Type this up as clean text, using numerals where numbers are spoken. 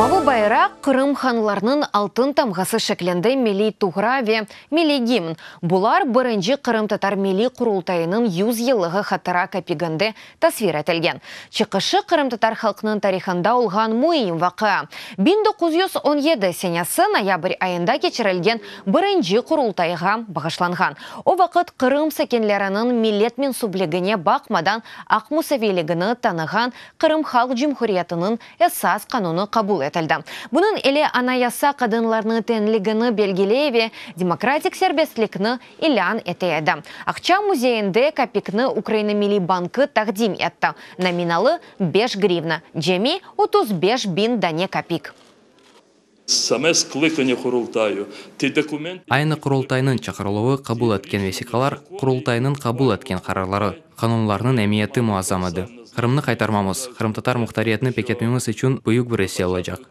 Мавы байрақ Қырым ханларының алтын тамғасы шекленді мили туғраве, мили гимн. Бұлар бірінші Қырым татар мили құрултайының 100 елығы хаттара капиганды тасвир әтілген. Чықышы Қырым татар халқының тарихында олған мұйым вақы. 1917 сенесі ноябрь айында кечірілген бірінші құрултайға бағышланған. О вақыт Қырым сәкенлерінің милет мен сублегіне бақмадан ақ мұсавилігіні таныған Қырым халық жүмхуриятының әсас қануны қабыл етілді. Бұның әлі анаяса қадынларының тәнлігіні белгілейве демократик сербестлікні илян етейді. Ақча музейінде капикны Украина Мили банкы тақдим етті. Номиналы 5 гривна, жеми 35 бин дане капик. Саме скликання құрылтаю. Айны құрылтайның чақырылуы қабыл еткен весикалар, құрылтайның қабыл еткен қарарлары, қанунларының әмияты муазамады. Қырымны қайтармамыз, Қырым татар мұқтариятны пекетмеміз үшін бұйық бір есе олacak.